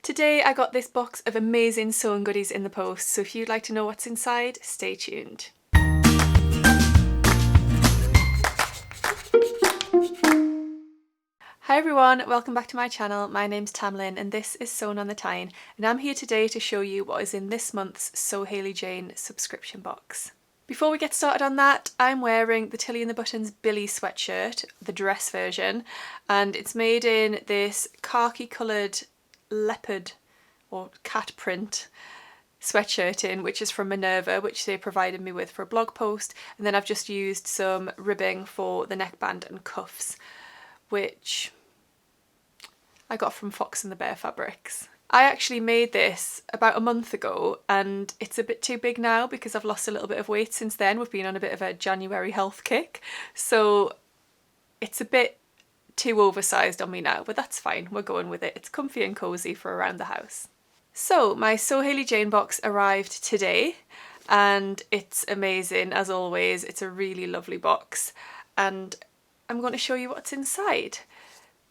Today I got this box of amazing sewing goodies in the post, so if you'd like to know what's inside, stay tuned. Hi everyone, welcome back to my channel. My name's Tamlyn and this is Sewn on the Tyne, and I'm here today to show you what is in this month's Sew Hayley Jane subscription box. Before we get started on that, I'm wearing the Tilly and the Buttons Billy sweatshirt, the dress version, and it's made in this khaki coloured leopard or cat print sweatshirt which is from Minerva, which they provided me with for a blog post, and then I've just used some ribbing for the neckband and cuffs, which I got from Fox and the Bear Fabrics. I actually made this about a month ago and it's a bit too big now because I've lost a little bit of weight since then. We've been on a bit of a January health kick, so it's a bit too oversized on me now, but that's fine, we're going with it. It's comfy and cozy for around the house. So my Sew Hayley Jane box arrived today and it's amazing as always. It's a really lovely box and I'm going to show you what's inside.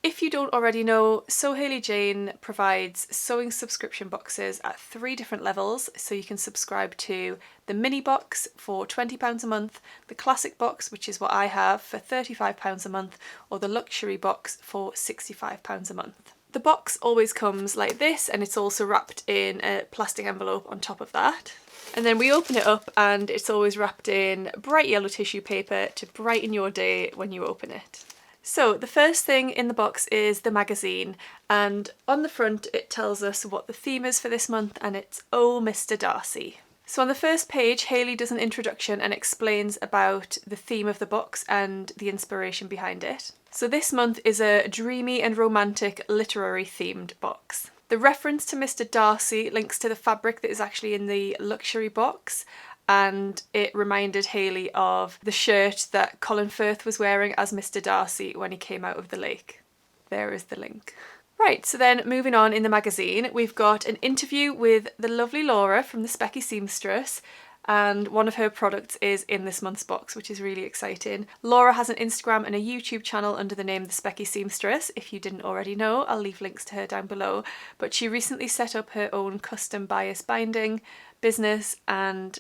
If you don't already know, Sew Hayley Jane provides sewing subscription boxes at 3 different levels, so you can subscribe to the mini box for £20 a month, the classic box, which is what I have, for £35 a month, or the luxury box for £65 a month. The box always comes like this, and it's also wrapped in a plastic envelope on top of that. And then we open it up and it's always wrapped in bright yellow tissue paper to brighten your day when you open it. So the first thing in the box is the magazine, and on the front it tells us what the theme is for this month, and it's Oh Mr. Darcy. So on the first page, Hayley does an introduction and explains about the theme of the box and the inspiration behind it. So this month is a dreamy and romantic literary themed box. The reference to Mr. Darcy links to the fabric that is actually in the luxury box, and it reminded Hayley of the shirt that Colin Firth was wearing as Mr. Darcy when he came out of the lake. There is the link. Right, so then moving on in the magazine, we've got an interview with the lovely Laura from the Specky Seamstress, and one of her products is in this month's box, which is really exciting. Laura has an Instagram and a YouTube channel under the name The Specky Seamstress. If you didn't already know, I'll leave links to her down below. But she recently set up her own custom bias binding business, and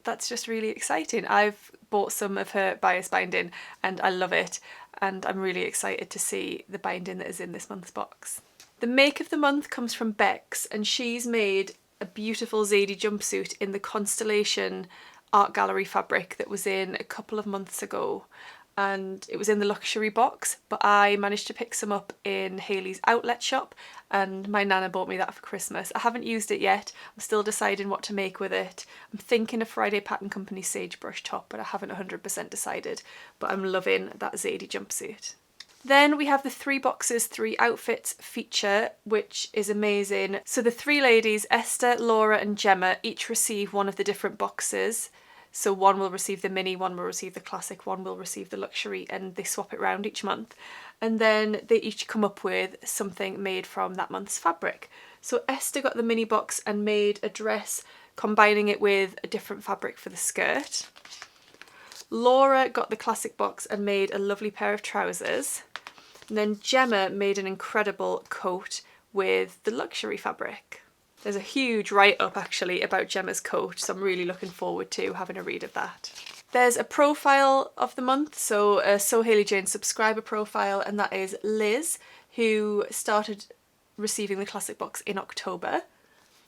that's just really exciting. I've bought some of her bias binding and I love it, and I'm really excited to see the binding that is in this month's box. The make of the month comes from Bex, and she's made a beautiful Zadie jumpsuit in the Constellation art gallery fabric that was in a couple of months ago, and it was in the luxury box, but I managed to pick some up in Hayley's outlet shop and my nana bought me that for Christmas. I haven't used it yet, I'm still deciding what to make with it. I'm thinking a Friday Pattern Company sagebrush top, but I haven't 100% decided, but I'm loving that Zadie jumpsuit. Then we have the 3 boxes, 3 outfits feature, which is amazing. So the 3 ladies, Esther, Laura and Gemma, each receive one of the different boxes. So one will receive the mini, one will receive the classic, one will receive the luxury, and they swap it around each month. And then they each come up with something made from that month's fabric. So Esther got the mini box and made a dress combining it with a different fabric for the skirt. Laura got the classic box and made a lovely pair of trousers. And then Gemma made an incredible coat with the luxury fabric. There's a huge write-up actually about Gemma's coat, so I'm really looking forward to having a read of that. There's a profile of the month, so a Sew Hayley Jane subscriber profile, and that is Liz, who started receiving the classic box in October.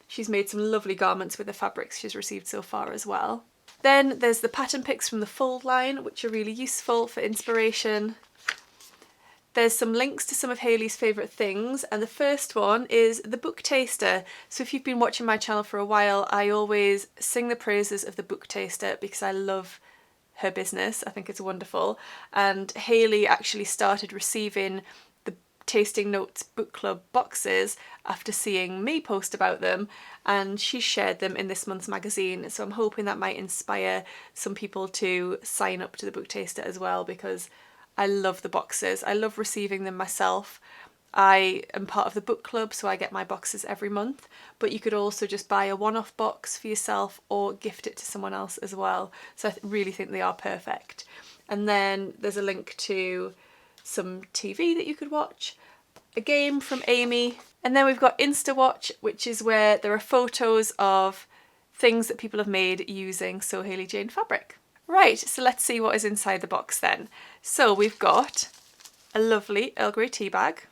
She's made some lovely garments with the fabrics she's received so far as well. Then there's the pattern picks from the Fold line, which are really useful for inspiration. There's some links to some of Hayley's favourite things, and the first one is the book taster. So if you've been watching my channel for a while, I always sing the praises of the book taster because I love her business. I think it's wonderful. And Hayley actually started receiving the Tasting Notes book club boxes after seeing me post about them, and she shared them in this month's magazine. So I'm hoping that might inspire some people to sign up to the book taster as well, because I love the boxes. I love receiving them myself. I am part of the book club, so I get my boxes every month, but you could also just buy a one-off box for yourself or gift it to someone else as well. So I really think they are perfect. And then there's a link to some TV that you could watch, a game from Amy, And then we've got InstaWatch, which is where there are photos of things that people have made using So Hayley Jane fabric. Right, so let's see what is inside the box then. So we've got a lovely Earl Grey tea bag.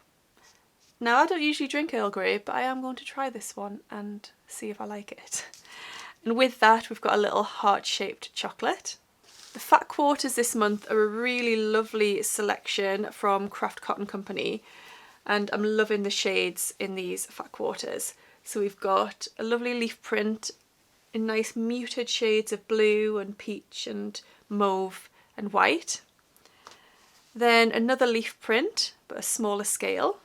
Now I don't usually drink Earl Grey, but I am going to try this one and see if I like it. And with that we've got a little heart-shaped chocolate. The fat quarters this month are a really lovely selection from Craft Cotton Company, and I'm loving the shades in these fat quarters. So we've got a lovely leaf print in nice muted shades of blue and peach and mauve and white. Then another leaf print, but a smaller scale.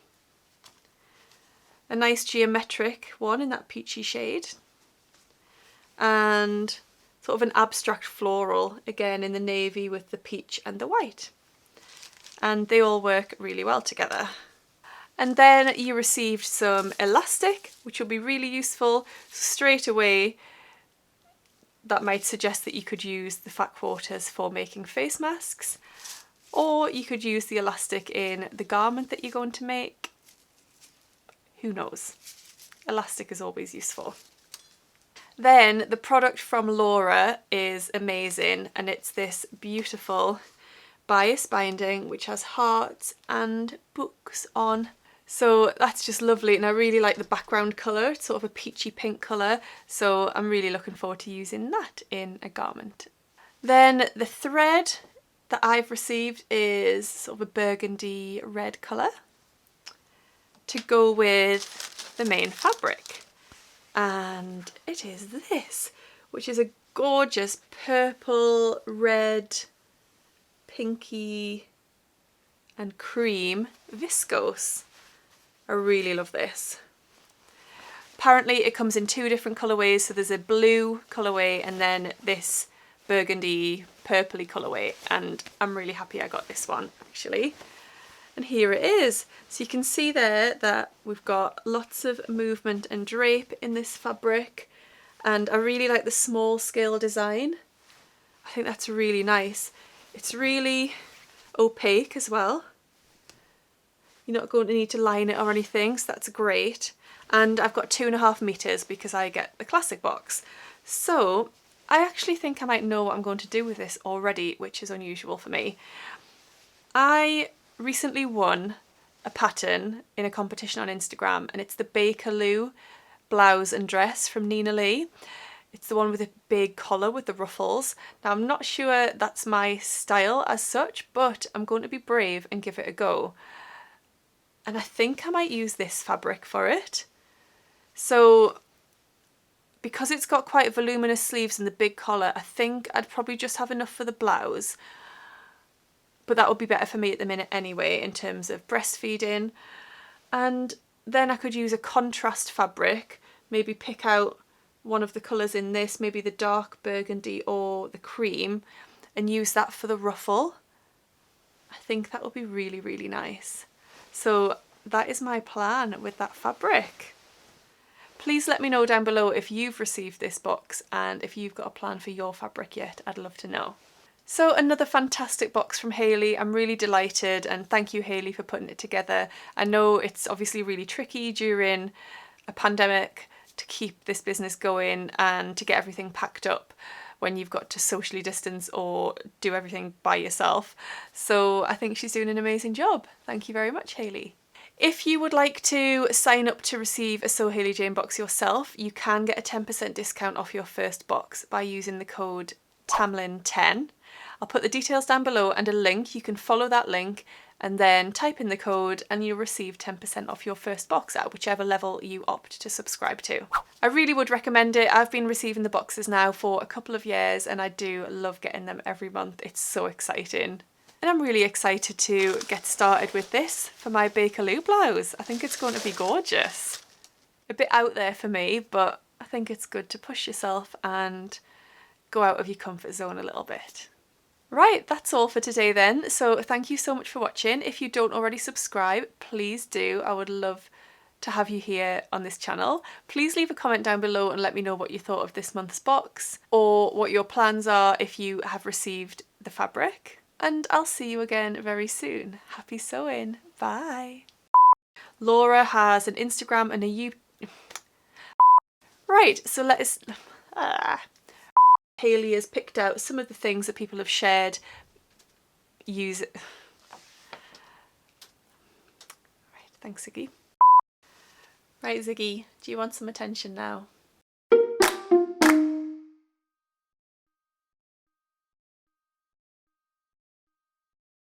A nice geometric one in that peachy shade. And sort of an abstract floral, again in the navy with the peach and the white. And they all work really well together. And then you received some elastic, which will be really useful. Straight away, that might suggest that you could use the fat quarters for making face masks, or you could use the elastic in the garment that you're going to make. Who knows? Elastic is always useful. Then the product from Laura is amazing, and it's this beautiful bias binding which has hearts and books on. So that's just lovely, and I really like the background colour. It's sort of a peachy pink colour, so I'm really looking forward to using that in a garment. Then the thread that I've received is sort of a burgundy red colour to go with the main fabric, and it is this, which is a gorgeous purple, red, pinky and cream viscose. I really love this. Apparently it comes in two different colourways, so there's a blue colourway and then this burgundy purpley colourway, and I'm really happy I got this one actually. And here it is. So you can see there that we've got lots of movement and drape in this fabric, and I really like the small scale design. I think that's really nice. It's really opaque as well. You're not going to need to line it or anything, so that's great. And I've got 2.5 meters because I get the classic box. So I actually think I might know what I'm going to do with this already, which is unusual for me. I recently won a pattern in a competition on Instagram, and it's the Bakerloo blouse and dress from Nina Lee. It's the one with a big collar with the ruffles. Now I'm not sure that's my style as such, but I'm going to be brave and give it a go. And I think I might use this fabric for it. So because it's got quite voluminous sleeves and the big collar, I think I'd probably just have enough for the blouse. But that would be better for me at the minute anyway in terms of breastfeeding. And then I could use a contrast fabric, maybe pick out one of the colours in this, maybe the dark burgundy or the cream, and use that for the ruffle. I think that would be really, really nice. So that is my plan with that fabric. Please let me know down below if you've received this box and if you've got a plan for your fabric yet. I'd love to know. So another fantastic box from Hayley. I'm really delighted, and thank you Hayley for putting it together. I know it's obviously really tricky during a pandemic to keep this business going and to get everything packed up when you've got to socially distance or do everything by yourself. So I think she's doing an amazing job. Thank you very much, Hayley. If you would like to sign up to receive a So Hayley Jane box yourself, you can get a 10% discount off your first box by using the code Tamlyn10. I'll put the details down below and a link. You can follow that link and then type in the code and you'll receive 10% off your first box at whichever level you opt to subscribe to. I really would recommend it. I've been receiving the boxes now for a couple of years and I do love getting them every month. It's so exciting. And I'm really excited to get started with this for my Bakerloo blouse. I think it's going to be gorgeous. A bit out there for me, but I think it's good to push yourself and go out of your comfort zone a little bit. Right, that's all for today then. So thank you so much for watching. If you don't already subscribe, please do. I would love to have you here on this channel. Please leave a comment down below and let me know what you thought of this month's box or what your plans are if you have received the fabric. And I'll see you again very soon. Happy sewing. Bye. Laura has an Instagram and a Right, so let us... Hayley has picked out some of the things that people have shared. Use it. Right, thanks Ziggy. Right, Ziggy, do you want some attention now?